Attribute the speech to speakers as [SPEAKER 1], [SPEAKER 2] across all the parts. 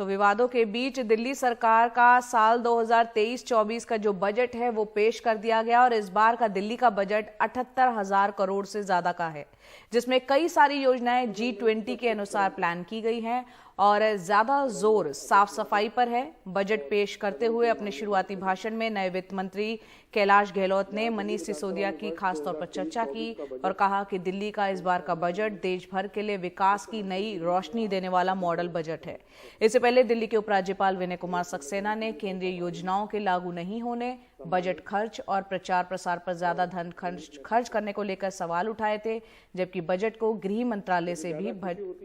[SPEAKER 1] तो विवादों के बीच दिल्ली सरकार का साल 2023-24 का जो बजट है वो पेश कर दिया गया और इस बार का दिल्ली का बजट 78,000 करोड़ से ज्यादा का है, जिसमें कई सारी योजनाएं G20 के अनुसार प्लान की गई हैं और ज्यादा जोर साफ सफाई पर है। बजट पेश करते हुए अपने शुरुआती भाषण में नए वित्त मंत्री कैलाश गहलोत ने मनीष सिसोदिया की खासतौर पर चर्चा की और कहा कि दिल्ली का इस बार का बजट देश भर के लिए विकास की नई रोशनी देने वाला मॉडल बजट है। इससे पहले दिल्ली के उपराज्यपाल विनय कुमार सक्सेना ने केंद्रीय योजनाओं के लागू नहीं होने, बजट खर्च और प्रचार प्रसार पर ज्यादा धन खर्च करने को लेकर सवाल उठाए थे, जबकि बजट को गृह मंत्रालय से भी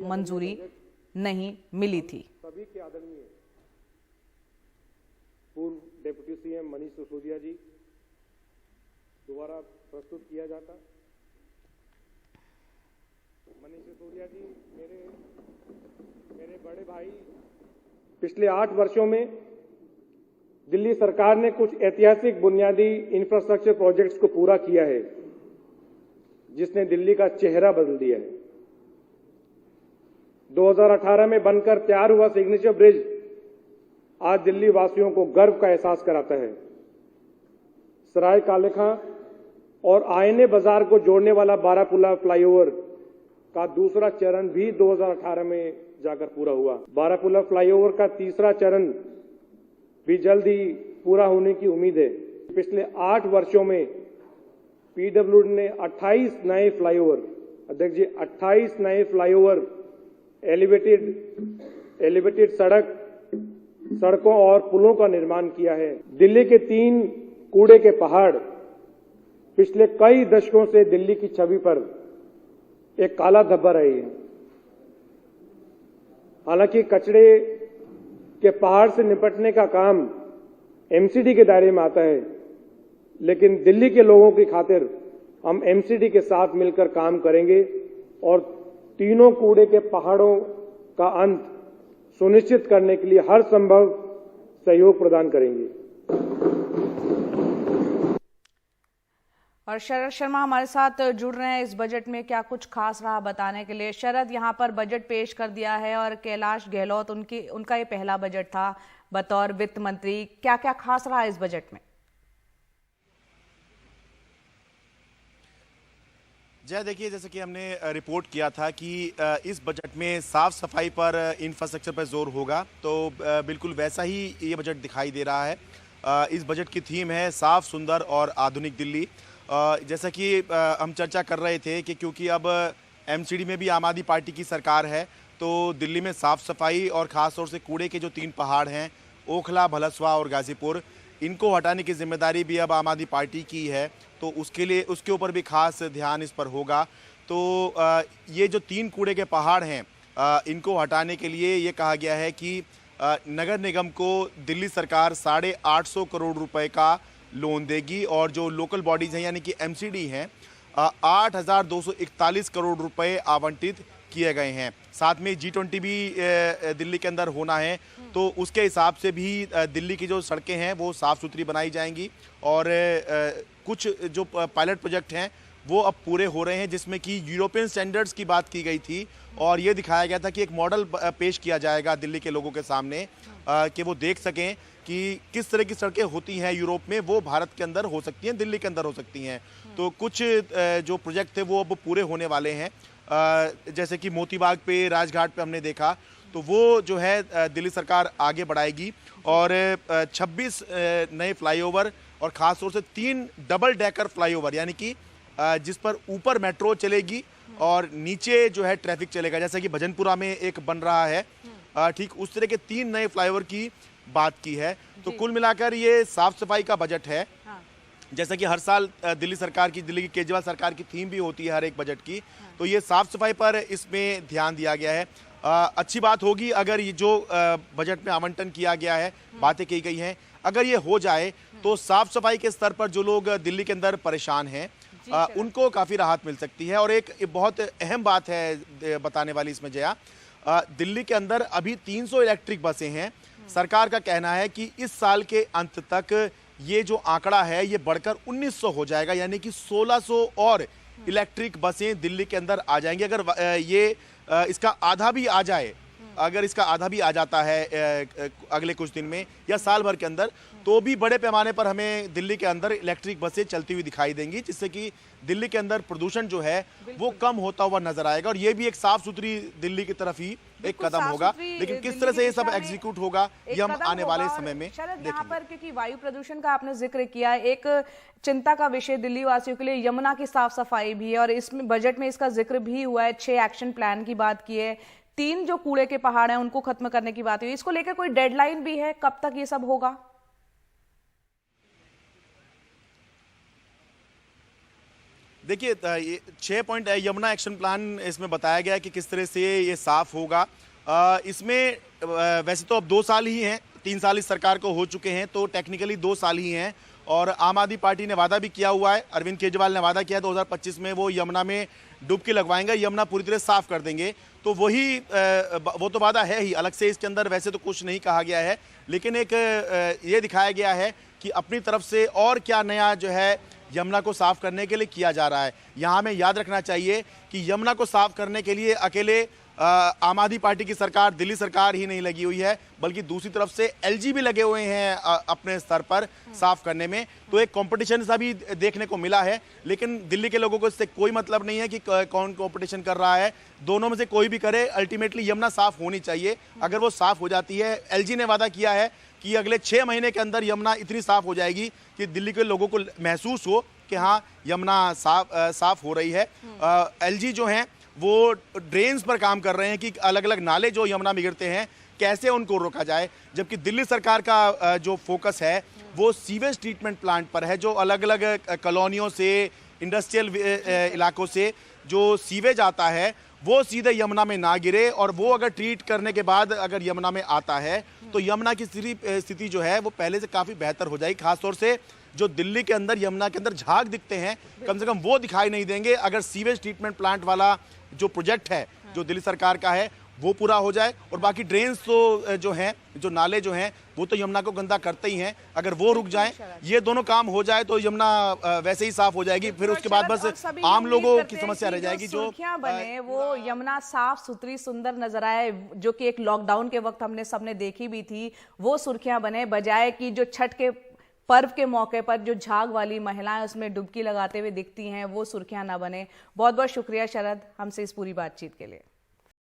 [SPEAKER 1] मंजूरी नहीं मिली थी।
[SPEAKER 2] सभी के आदरणीय पूर्व डिप्टी सीएम मनीष सिसोदिया जी दोबारा प्रस्तुत किया जाता। मनीष सिसोदिया जी मेरे बड़े भाई। पिछले 8 वर्षों में दिल्ली सरकार ने कुछ ऐतिहासिक बुनियादी इंफ्रास्ट्रक्चर प्रोजेक्ट्स को पूरा किया है, जिसने दिल्ली का चेहरा बदल दिया है। 2018 में बनकर तैयार हुआ सिग्नेचर ब्रिज आज दिल्ली वासियों को गर्व का एहसास कराता है। सराय काले खां और आईने बाजार को जोड़ने वाला बारापुला फ्लाईओवर का दूसरा चरण भी 2018 में जाकर पूरा हुआ। बारापुला फ्लाईओवर का तीसरा चरण भी जल्द ही पूरा होने की उम्मीद है। पिछले 8 वर्षों में पीडब्ल्यूडी ने 28 नए फ्लाईओवर, अध्यक्ष जी, 28 नए फ्लाईओवर, एलिवेटेड सड़कों और पुलों का निर्माण किया है। दिल्ली के 3 कूड़े के पहाड़ पिछले कई दशकों से दिल्ली की छवि पर एक काला धब्बा रही है। हालांकि कचरे के पहाड़ से निपटने का काम एमसीडी के दायरे में आता है, लेकिन दिल्ली के लोगों की खातिर हम एमसीडी के साथ मिलकर काम करेंगे और तीनों कूड़े के पहाड़ों का अंत सुनिश्चित करने के लिए हर संभव सहयोग प्रदान करेंगे।
[SPEAKER 1] और शरद शर्मा हमारे साथ जुड़ रहे हैं इस बजट में क्या कुछ खास रहा बताने के लिए। शरद, यहाँ पर बजट पेश कर दिया है और कैलाश गहलोत उनका ये पहला बजट था बतौर वित्त मंत्री, क्या क्या खास रहा इस बजट में?
[SPEAKER 3] जय, देखिए, जैसे कि हमने रिपोर्ट किया था कि इस बजट में साफ सफाई पर, इंफ्रास्ट्रक्चर पर जोर होगा, तो बिल्कुल वैसा ही ये बजट दिखाई दे रहा है। इस बजट की थीम है साफ, सुंदर और आधुनिक दिल्ली। जैसा कि हम चर्चा कर रहे थे कि क्योंकि अब एमसीडी में भी आम आदमी पार्टी की सरकार है, तो दिल्ली में साफ सफाई और ख़ास तौर से कूड़े के जो 3 पहाड़ हैं, ओखला, भलसवा और गाजीपुर, इनको हटाने की जिम्मेदारी भी अब आम आदमी पार्टी की है, तो उसके ऊपर भी खास ध्यान इस पर होगा। तो ये जो 3 कूड़े के पहाड़ हैं, इनको हटाने के लिए ये कहा गया है कि नगर निगम को दिल्ली सरकार 850 करोड़ रुपए का लोन देगी और जो लोकल बॉडीज़ हैं यानी कि एमसीडी हैं 8,241 करोड़ रुपए आवंटित किए गए हैं। साथ में G20 भी दिल्ली के अंदर होना है, तो उसके हिसाब से भी दिल्ली की जो सड़कें हैं वो साफ़ सुथरी बनाई जाएंगी और कुछ जो पायलट प्रोजेक्ट हैं वो अब पूरे हो रहे हैं, जिसमें कि यूरोपियन स्टैंडर्ड्स की बात की गई थी और ये दिखाया गया था कि एक मॉडल पेश किया जाएगा दिल्ली के लोगों के सामने कि वो देख सकें कि किस तरह की सड़कें होती हैं यूरोप में, वो भारत के अंदर हो सकती हैं, दिल्ली के अंदर हो सकती हैं। तो कुछ जो प्रोजेक्ट थे वो अब पूरे होने वाले हैं, जैसे कि मोतीबाग पे, राजघाट पे हमने देखा, तो वो जो है दिल्ली सरकार आगे बढ़ाएगी और 26 नए फ्लाईओवर और ख़ास तौर से 3 डबल डेकर फ्लाईओवर, यानी कि जिस पर ऊपर मेट्रो चलेगी और नीचे जो है ट्रैफिक चलेगा, जैसे कि भजनपुरा में एक बन रहा है, ठीक उस तरह के 3 नए फ्लाईओवर की बात की है। तो कुल मिलाकर ये साफ सफाई का बजट है। हाँ। जैसा कि हर साल दिल्ली की केजरीवाल सरकार की थीम भी होती है हर एक बजट की, तो ये साफ सफाई पर इसमें ध्यान दिया गया है। अच्छी बात होगी अगर ये जो बजट में आवंटन किया गया है, बातें की गई हैं, अगर ये हो जाए तो साफ सफाई के स्तर पर जो लोग दिल्ली के अंदर परेशान हैं उनको काफ़ी राहत मिल सकती है। और एक बहुत अहम बात है बताने वाली इसमें जया, दिल्ली के अंदर अभी 300 इलेक्ट्रिक बसें हैं। सरकार का कहना है कि इस साल के अंत तक ये जो आंकड़ा है ये बढ़कर 1900 हो जाएगा, यानी कि 1600 और इलेक्ट्रिक बसें दिल्ली के अंदर आ जाएंगी। अगर ये इसका आधा भी आ जाए अगर इसका आधा भी आ जाता है अगले कुछ दिन में या साल भर के अंदर, तो भी बड़े पैमाने पर हमें दिल्ली के अंदर इलेक्ट्रिक बसें चलती हुई दिखाई देंगी, जिससे कि दिल्ली के अंदर प्रदूषण जो है वो कम होता हुआ नजर आएगा। और ये भी एक साफ सुथरी दिल्ली की तरफ ही एक कदम होगा, लेकिन किस तरह से ये सब एग्जीक्यूट होगा ये हम आने वाले समय में
[SPEAKER 1] देखेंगे। यहाँ पर क्योंकि वायु प्रदूषण का आपने जिक्र किया, एक चिंता का विषय दिल्ली वासियों के लिए यमुना की साफ सफाई भी है, और इसमें बजट में इसका जिक्र भी हुआ है। 6 एक्शन प्लान की बात की है, 3 जो कूड़े के पहाड़ हैं उनको खत्म करने की बात हुई। इसको लेकर कोई डेडलाइन भी है, कब तक ये सब होगा?
[SPEAKER 3] देखिए, 6 पॉइंट यमुना एक्शन प्लान इसमें बताया गया है कि किस तरह से ये साफ होगा। इसमें वैसे तो अब 2 साल ही हैं, 3 साल इस सरकार को हो चुके हैं, तो टेक्निकली 2 साल ही हैं। और आम आदमी पार्टी ने वादा भी किया हुआ है, अरविंद केजरीवाल ने वादा किया 2025 में वो यमुना में डुबकी लगवाएंगे, यमुना पूरी तरह साफ कर देंगे। तो वही वो तो वादा है ही, अलग से इसके अंदर वैसे तो कुछ नहीं कहा गया है, लेकिन एक ये दिखाया गया है कि अपनी तरफ से और क्या नया जो है यमुना को साफ करने के लिए किया जा रहा है। यहाँ हमें याद रखना चाहिए कि यमुना को साफ करने के लिए अकेले आम आदमी पार्टी की सरकार, दिल्ली सरकार ही नहीं लगी हुई है, बल्कि दूसरी तरफ से एलजी भी लगे हुए हैं अपने स्तर पर साफ करने में। तो एक कंपटीशन सा भी देखने को मिला है, लेकिन दिल्ली के लोगों को इससे कोई मतलब नहीं है कि कौन कंपटीशन कर रहा है। दोनों में से कोई भी करे, अल्टीमेटली यमुना साफ होनी चाहिए। अगर वो साफ हो जाती है, एलजी ने वादा किया है कि अगले 6 महीने के अंदर यमुना इतनी साफ हो जाएगी कि दिल्ली के लोगों को महसूस हो कि हाँ यमुना साफ हो रही है। एलजी जो हैं वो ड्रेन्स पर काम कर रहे हैं कि अलग अलग नाले जो यमुना में गिरते हैं कैसे उनको रोका जाए, जबकि दिल्ली सरकार का जो फोकस है वो सीवेज ट्रीटमेंट प्लांट पर है, जो अलग अलग कॉलोनियों से, इंडस्ट्रियल इलाकों से जो सीवेज आता है वो सीधे यमुना में ना गिरे, और वो अगर ट्रीट करने के बाद अगर यमुना में आता है तो यमुना की स्थिति जो है वो पहले से काफ़ी बेहतर हो जाएगी। खासतौर से जो दिल्ली के अंदर यमुना के अंदर झाग दिखते हैं, कम से कम वो दिखाई नहीं देंगे अगर सीवेज ट्रीटमेंट प्लांट वाला जो प्रोजेक्ट है जो दिल्ली सरकार का है वो पूरा हो जाए। और बाकी ड्रेन्स तो जो हैं, जो नाले जो हैं वो तो यमुना को गंदा करते ही हैं, अगर वो रुक जाएं, ये दोनों काम हो जाए तो यमुना वैसे ही साफ हो जाएगी। फिर उसके बाद बस आम लोगों की समस्या रह जाएगी। जो
[SPEAKER 1] सुर्खियां बने वो यमुना साफ सुथरी सुंदर नजर आए, जो कि एक लॉकडाउन के वक्त हमने सबने देखी भी थी, वो सुर्खियां बने, बजाय कि जो छठ के पर्व के मौके पर जो झाग वाली महिलाएं उसमें डुबकी लगाते हुए दिखती हैं वो सुर्खियां ना बने। बहुत बहुत शुक्रिया शरद, हमसे इस पूरी बातचीत के लिए।